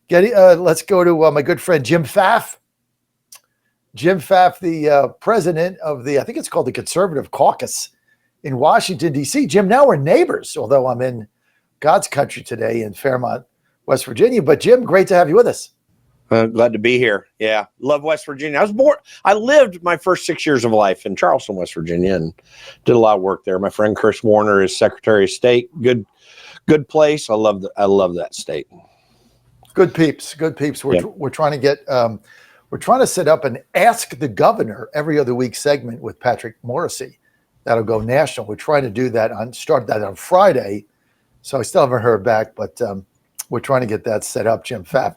Let's go to my good friend Jim Pfaff. Jim Pfaff, the president of I think it's called the Conservative Caucus in Washington, D.C. Jim, now we're neighbors, although I'm in God's country today in Fairmont, West Virginia. But Jim, great to have you with us. Glad to be here. Yeah, love West Virginia. I lived my first 6 years of life in Charleston, West Virginia, and did a lot of work there. My friend Chris Warner is Secretary of State. Good place. I love that state. Good peeps. We're trying to get we're trying to set up an Ask the Governor every other week segment with Patrick Morrisey. That'll go national. We're trying to do that start that on Friday. So I still haven't heard back, but we're trying to get that set up, Jim Pfaff.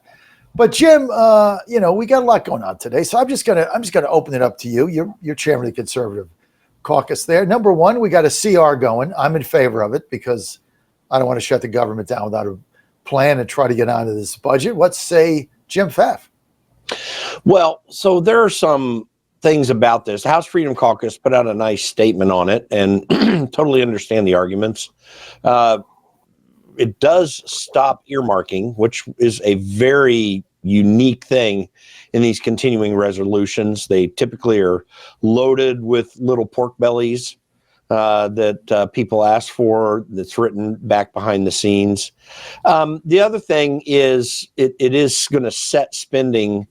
But Jim, we got a lot going on today, so I'm just gonna open it up to you. You're chairman of the Conservative Caucus there. Number one, we got a CR going. I'm in favor of it because I don't want to shut the government down without a plan and try to get onto this budget. What say Jim Pfaff? Well, so there are some things about this. The House Freedom Caucus put out a nice statement on it, and totally understand the arguments. It does stop earmarking, which is a very unique thing in these continuing resolutions. They typically are loaded with little pork bellies that people ask for, that's written back behind the scenes. The other thing is it is going to set spending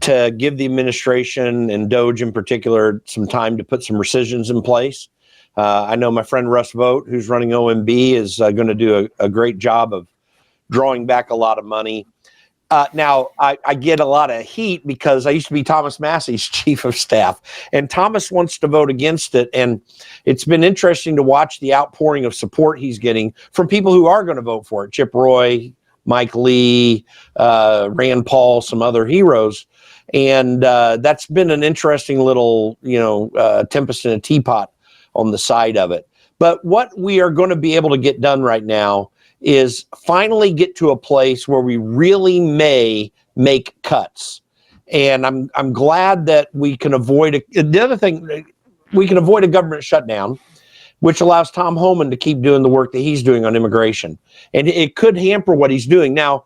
to give the administration and DOGE in particular some time to put some rescissions in place. I know my friend Russ Vought, who's running OMB, is going to do a great job of drawing back a lot of money. Now, I get a lot of heat because I used to be Thomas Massie's chief of staff, and Thomas wants to vote against it. And it's been interesting to watch the outpouring of support he's getting from people who are going to vote for it. Chip Roy, Mike Lee, Rand Paul, some other heroes. And that's been an interesting little, tempest in a teapot on the side of it. But what we are going to be able to get done right now is finally get to a place where we really may make cuts. And I'm glad that we can avoid the other thing, we can avoid a government shutdown, which allows Tom Homan to keep doing the work that he's doing on immigration. And it could hamper what he's doing. Now,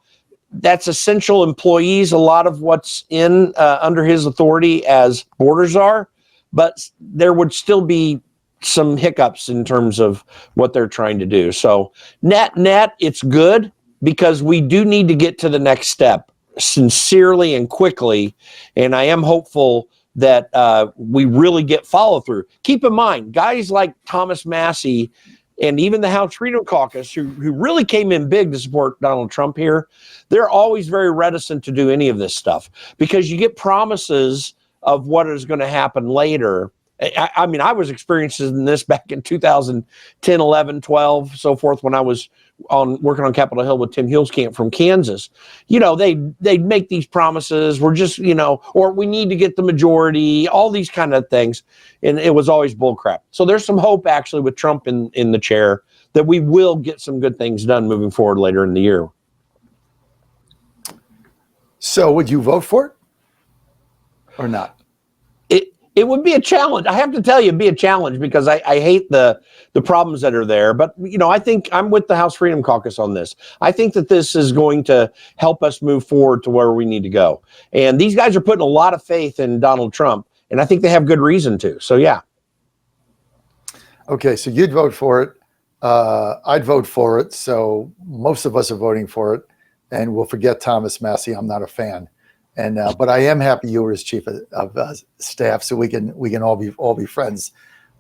that's essential employees, a lot of what's in under his authority as borders are, but there would still be some hiccups in terms of what they're trying to do. So net, it's good because we do need to get to the next step sincerely and quickly. And I am hopeful that we really get follow through. Keep in mind, guys like Thomas Massie and even the House Freedom Caucus, who really came in big to support Donald Trump here, they're always very reticent to do any of this stuff because you get promises of what is going to happen later. I mean, I was experiencing this back in 2010, 11, 12, so forth, when I was working on Capitol Hill with Tim Huelskamp from Kansas. They'd make these promises. We're just, or we need to get the majority, all these kind of things. And it was always bullcrap. So there's some hope actually with Trump in the chair that we will get some good things done moving forward later in the year. So would you vote for it or not? It would be a challenge. I have to tell you, it'd be a challenge because I hate the problems that are there. But, I think I'm with the House Freedom Caucus on this. I think that this is going to help us move forward to where we need to go. And these guys are putting a lot of faith in Donald Trump, and I think they have good reason to. So, yeah. Okay, so you'd vote for it. I'd vote for it. So most of us are voting for it. And we'll forget Thomas Massie. I'm not a fan. And but I am happy you were his chief of staff, so we can all be friends.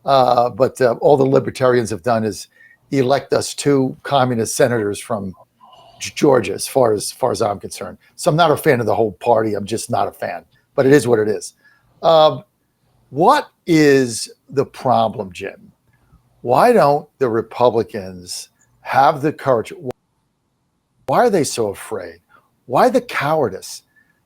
But all the libertarians have done is elect us 2 communist senators from Georgia, as far as I'm concerned. So I'm not a fan of the whole party. I'm just not a fan. But it is what it is. What is the problem, Jim? Why don't the Republicans have the courage? Why are they so afraid? Why the cowardice?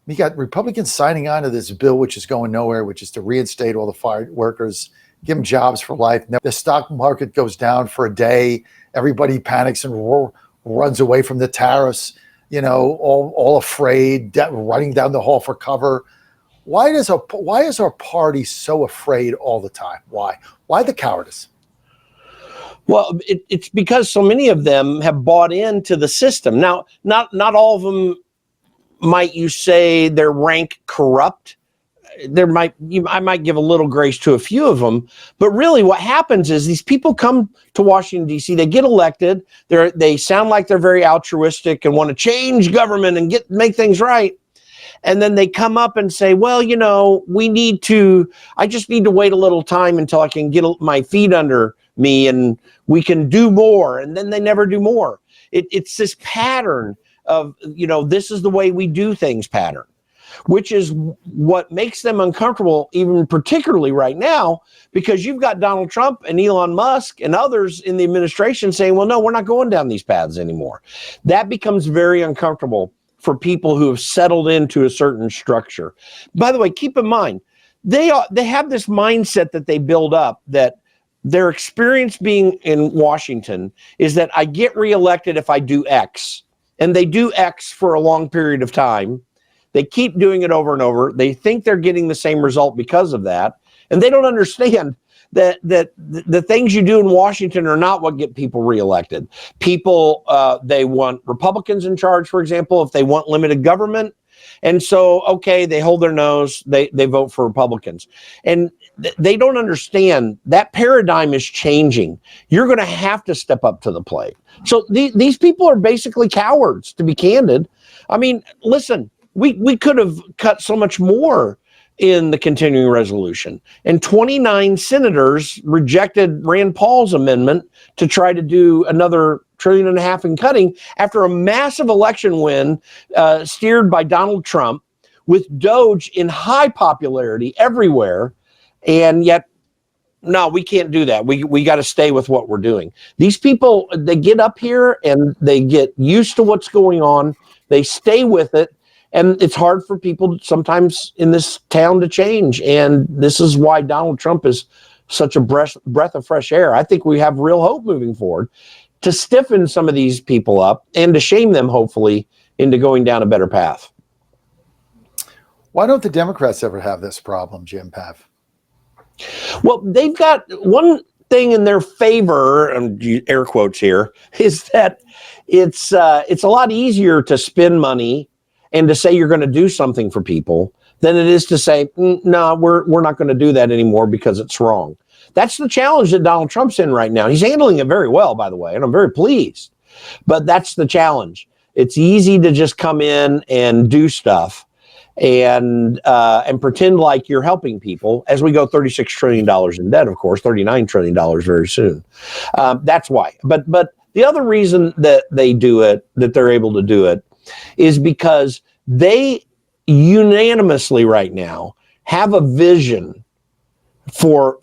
You got Republicans signing on to this bill, which is going nowhere, which is to reinstate all the fired workers, give them jobs for life. The stock market goes down for a day. Everybody panics and runs away from the tariffs, all afraid, running down the hall for cover. Why is our party so afraid all the time? Why the cowardice? Well, it's because so many of them have bought into the system. Now, not all of them might you say their rank corrupt? I might give a little grace to a few of them, but really what happens is these people come to Washington, D.C., they get elected, they sound like they're very altruistic and want to change government and make things right. And then they come up and say, well, you know, I just need to wait a little time until I can get my feet under me and we can do more. And then they never do more. It's this pattern of, you know, this is the way we do things pattern, which is what makes them uncomfortable, even particularly right now, because you've got Donald Trump and Elon Musk and others in the administration saying, well, no, we're not going down these paths anymore. That becomes very uncomfortable for people who have settled into a certain structure. By the way, keep in mind, they have this mindset that they build up, that their experience being in Washington is that I get reelected if I do X. And they do X for a long period of time. They keep doing it over and over. They think they're getting the same result because of that. And they don't understand that the things you do in Washington are not what get people reelected. People, they want Republicans in charge, for example, if they want limited government. And so, okay, they hold their nose, they vote for Republicans. And they don't understand that paradigm is changing. You're going to have to step up to the plate. So these people are basically cowards, to be candid. I mean, listen, we could have cut so much more in the continuing resolution. And 29 senators rejected Rand Paul's amendment to try to do another $1.5 trillion in cutting after a massive election win steered by Donald Trump, with DOGE in high popularity everywhere. And yet, no, we can't do that. We got to stay with what we're doing. These people, they get up here and they get used to what's going on. They stay with it. And it's hard for people sometimes in this town to change. And this is why Donald Trump is such a breath of fresh air. I think we have real hope moving forward to stiffen some of these people up and to shame them, hopefully, into going down a better path. Why don't the Democrats ever have this problem, Jim Pfaff? Well, they've got one thing in their favor, and air quotes here, is that it's a lot easier to spend money and to say you're going to do something for people than it is to say, no, we're not going to do that anymore because it's wrong. That's the challenge that Donald Trump's in right now. He's handling it very well, by the way, and I'm very pleased. But that's the challenge. It's easy to just come in and do stuff and pretend like you're helping people as we go $36 trillion in debt, of course, $39 trillion very soon. That's why. But the other reason that they do it, that they're able to do it, is because they unanimously right now have a vision for,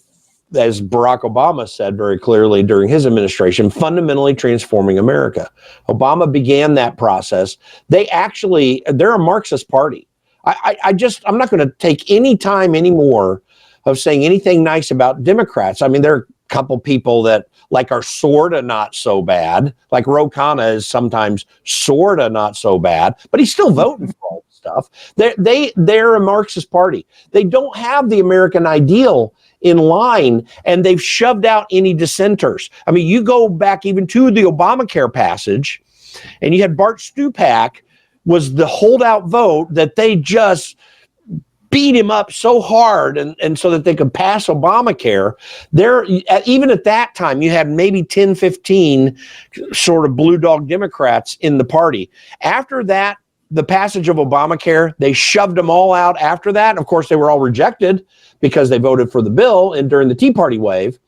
as Barack Obama said very clearly during his administration, fundamentally transforming America. Obama began that process. They're a Marxist party. I'm not going to take any time anymore of saying anything nice about Democrats. I mean, there are a couple people that are sort of not so bad. Like Ro Khanna is sometimes sort of not so bad, but he's still voting for all this stuff. They're a Marxist party. They don't have the American ideal in line, and they've shoved out any dissenters. I mean, you go back even to the Obamacare passage, and you had Bart Stupak was the holdout vote that they just beat him up so hard and so that they could pass Obamacare. Even at that time, you had maybe 10, 15 sort of blue dog Democrats in the party. After that, the passage of Obamacare, they shoved them all out after that. And of course, they were all rejected because they voted for the bill and during the Tea Party wave.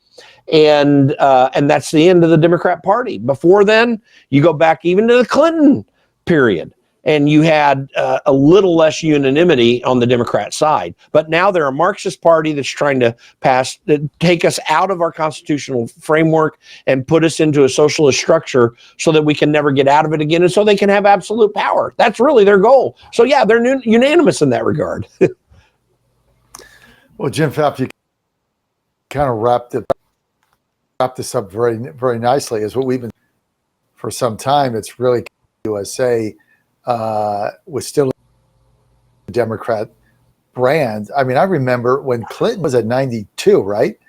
And that's the end of the Democrat Party. Before then, you go back even to the Clinton period, and you had a little less unanimity on the Democrat side. But now they're a Marxist party that's trying to take us out of our constitutional framework and put us into a socialist structure so that we can never get out of it again, and so they can have absolute power. That's really their goal. So yeah, they're unanimous in that regard. Well, Jim Pfaff, you kind of wrapped this up very, very nicely. Is what we've been for some time. It's really USA was still a Democrat brand. I mean, I remember when Clinton was at 92, right?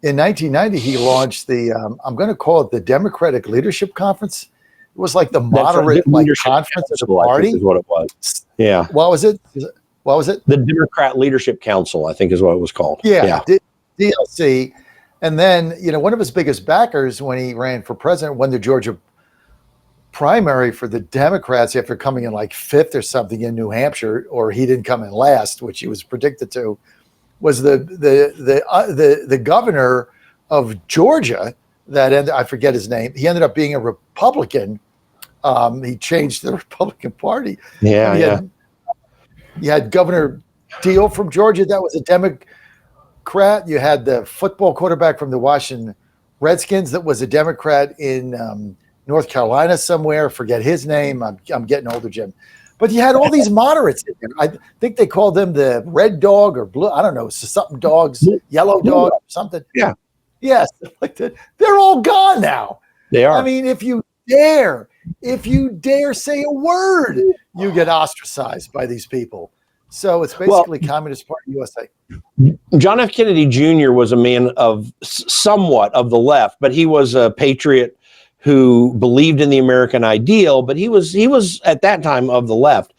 In 1990, he launched the I'm going to call it the Democratic Leadership Conference. It was like the moderate conference of the party. Is what it was. Yeah. What was it? What was it? The Democrat Leadership Council, I think is what it was called. Yeah. DLC. And then, one of his biggest backers when he ran for president, won the Georgia primary for the Democrats after coming in like 5th or something in New Hampshire, or he didn't come in last, which he was predicted to, was the governor of Georgia I forget his name. He ended up being a Republican. He changed the Republican Party. Yeah. You had Governor Deal from Georgia. That was a Democrat. You had the football quarterback from the Washington Redskins that was a Democrat in North Carolina somewhere. Forget his name. I'm getting older, Jim. But you had all these moderates in there. I think they called them the red dog or blue. I don't know, something dogs, yellow dog, something. Yeah. Yes. Like that. They're all gone now. They are. I mean, if you dare say a word, you get ostracized by these people. So it's basically Communist Party USA. John F. Kennedy Jr. was a man of somewhat of the left, but he was a patriot who believed in the American ideal, but he was at that time of the left.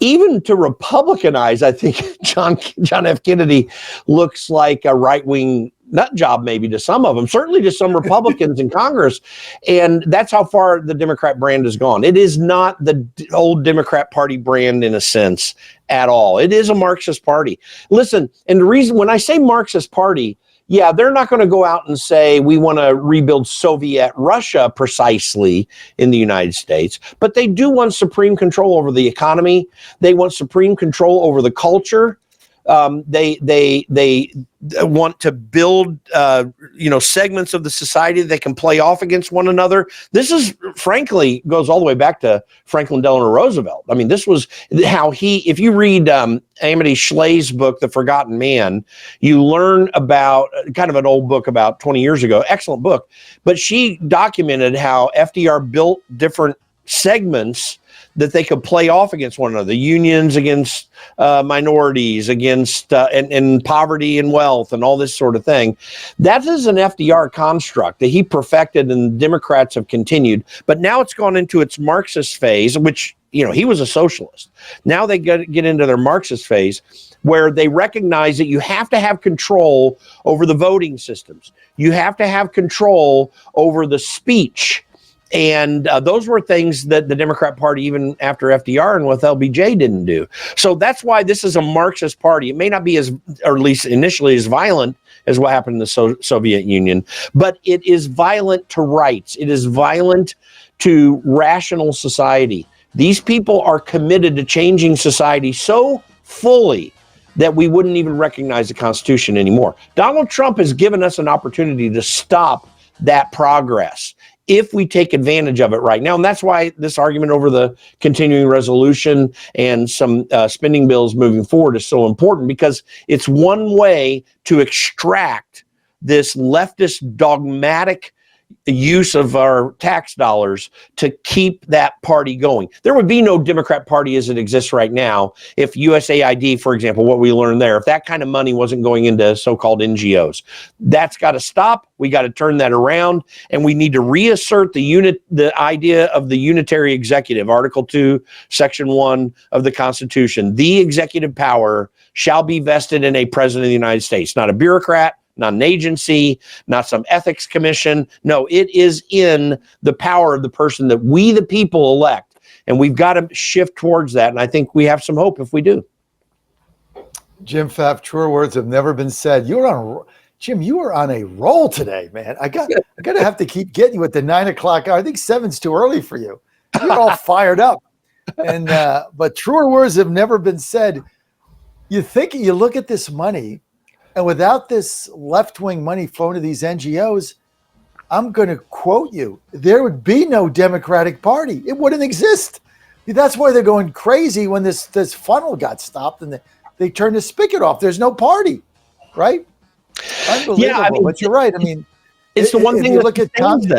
Even to Republicanize, I think John F. Kennedy looks like a right-wing nut job maybe to some of them, certainly to some Republicans in Congress. And that's how far the Democrat brand has gone. It is not the old Democrat Party brand in a sense at all. It is a Marxist party. Listen, and the reason when I say Marxist party, yeah, they're not going to go out and say we want to rebuild Soviet Russia precisely in the United States, but they do want supreme control over the economy. They want supreme control over the culture. They want to build segments of the society that can play off against one another. This is frankly goes all the way back to Franklin Delano Roosevelt. I mean, this was how if you read Amity Schlei's book, The Forgotten Man, you learn about kind of an old book about 20 years ago, excellent book, but she documented how FDR built different segments that they could play off against one another, unions against minorities, against and poverty and wealth and all this sort of thing. That is an FDR construct that he perfected and the Democrats have continued. But now it's gone into its Marxist phase, which, he was a socialist. Now they get into their Marxist phase where they recognize that you have to have control over the voting systems. You have to have control over the speech. And those were things that the Democrat Party, even after FDR and with LBJ, didn't do. So that's why this is a Marxist party. It may not be or at least initially, as violent as what happened in the Soviet Union, but it is violent to rights. It is violent to rational society. These people are committed to changing society so fully that we wouldn't even recognize the Constitution anymore. Donald Trump has given us an opportunity to stop that progress if we take advantage of it right now. And that's why this argument over the continuing resolution and some spending bills moving forward is so important, because it's one way to extract this leftist dogmatic use of our tax dollars to keep that party going. There would be no Democrat Party as it exists right now if USAID, for example, what we learned there, if that kind of money wasn't going into so-called NGOs. That's got to stop. We got to turn that around, and we need to reassert the idea of the unitary executive, Article 2, Section 1 of the Constitution. The executive power shall be vested in a president of the United States, not a bureaucrat, not an agency, not some ethics commission. No, it is in the power of the person that we, the people, elect. And we've got to shift towards that. And I think we have some hope if we do. Jim Pfaff, truer words have never been said. Jim, you are on a roll today, man. I got to have to keep getting you at the 9 o'clock hour. I think 7's too early for you. You're all fired up. And but truer words have never been said. You look at this money, and without this left-wing money flowing to these NGOs, I'm going to quote you, there would be no Democratic Party. It wouldn't exist. That's why they're going crazy when this funnel got stopped and they turned the spigot off. There's no party, right? Unbelievable. Yeah, but you're right. I mean, it's the one thing that look at Tom. Go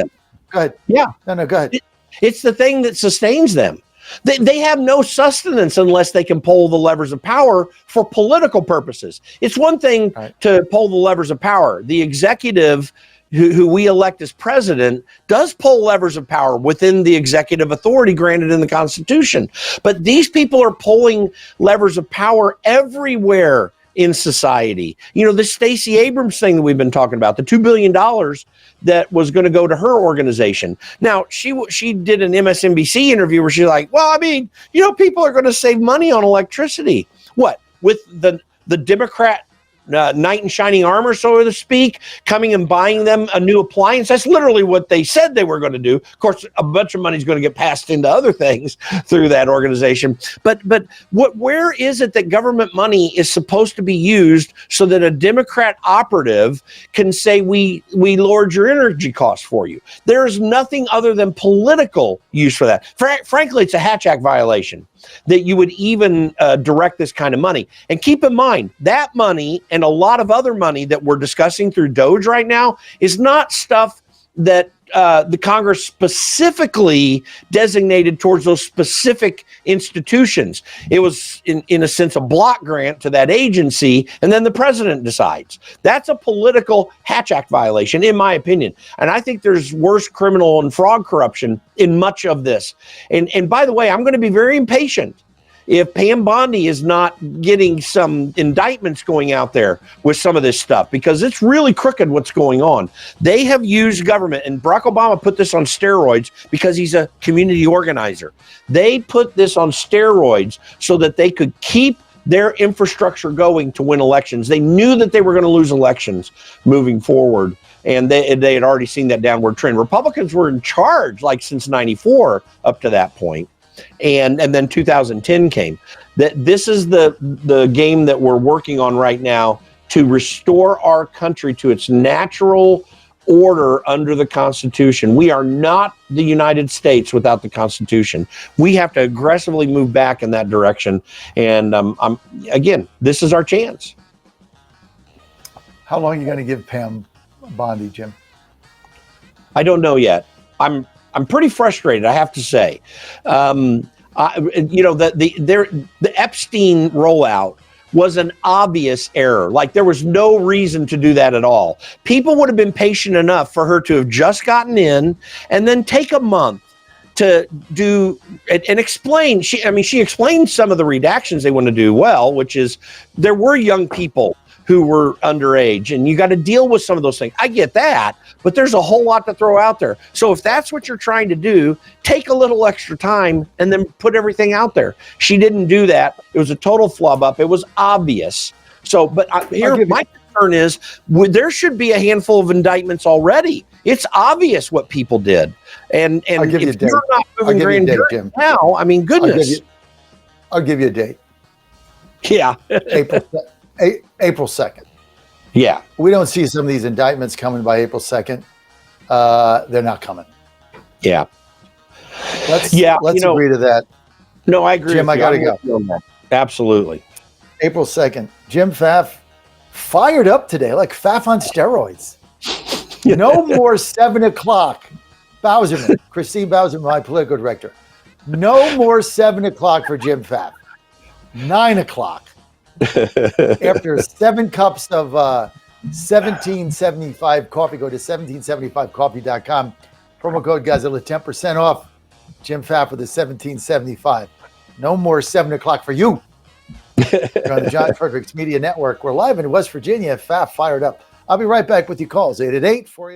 ahead. Yeah. No, go ahead. It's the thing that sustains them. They have no sustenance unless they can pull the levers of power for political purposes. It's one thing to pull the levers of power. The executive who we elect as president, does pull levers of power within the executive authority granted in the Constitution. But these people are pulling levers of power everywhere in society. You know, this Stacey Abrams thing that we've been talking about, the $2 billion that was going to go to her organization. Now, she did an MSNBC interview where she's like, well, I mean, you know, people are going to save money on electricity. What? With the Democrat knight in shining armor, so to speak, coming and buying them a new appliance. That's literally what they said they were going to do. Of course, a bunch of money is going to get passed into other things through that organization. But where is it that government money is supposed to be used so that a Democrat operative can say we lowered your energy costs for you? There is nothing other than political use for that. Frankly, it's a Hatch Act violation that you would even direct this kind of money. And keep in mind, that money and a lot of other money that we're discussing through DOGE right now is not stuff that the Congress specifically designated towards those specific institutions. It was, in a sense, a block grant to that agency, and then the president decides. That's a political Hatch Act violation, in my opinion. And I think there's worse criminal and fraud corruption in much of this. And by the way, I'm going to be very impatient if Pam Bondi is not getting some indictments going out there with some of this stuff, because it's really crooked what's going on. They have used government, and Barack Obama put this on steroids because he's a community organizer. They put this on steroids so that they could keep their infrastructure going to win elections. They knew that they were going to lose elections moving forward, and they had already seen that downward trend. Republicans were in charge like since 94 up to that point. And then 2010 came. This is the game that we're working on right now to restore our country to its natural order under the Constitution. We are not the United States without the Constitution. We have to aggressively move back in that direction. And again, this is our chance. How long are you going to give Pam Bondi, Jim? I don't know yet. I'm pretty frustrated, I have to say. The Epstein rollout was an obvious error. Like, there was no reason to do that at all. People would have been patient enough for her to have just gotten in and then take a month to do and explain. She explained some of the redactions they want to do well, which is there were young people who were underage, and you got to deal with some of those things. I get that, but there's a whole lot to throw out there. So if that's what you're trying to do, take a little extra time and then put everything out there. She didn't do that. It was a total flub up. It was obvious. So, but my concern is there should be a handful of indictments already. It's obvious what people did. And if you're not moving grand jury now, I mean, goodness. I'll give you a date. Yeah. April 2nd. Yeah. We don't see some of these indictments coming by April 2nd. They're not coming. Yeah. Let's agree to that. No, I agree. Jim, I got to go. Absolutely. April 2nd. Jim Pfaff fired up today, like Pfaff on steroids. No more 7 o'clock. Bowserman, Christine Bowserman, my political director. No more 7 o'clock for Jim Pfaff. 9 o'clock. After 7 cups of 1775 coffee, go to 1775coffee.com. Promo code Godzilla, 10% off. Jim Pfaff with the 1775. No more 7 o'clock for you. You're on the John Fredericks Media Network. We're live in West Virginia. Pfaff fired up. I'll be right back with your calls. 888-4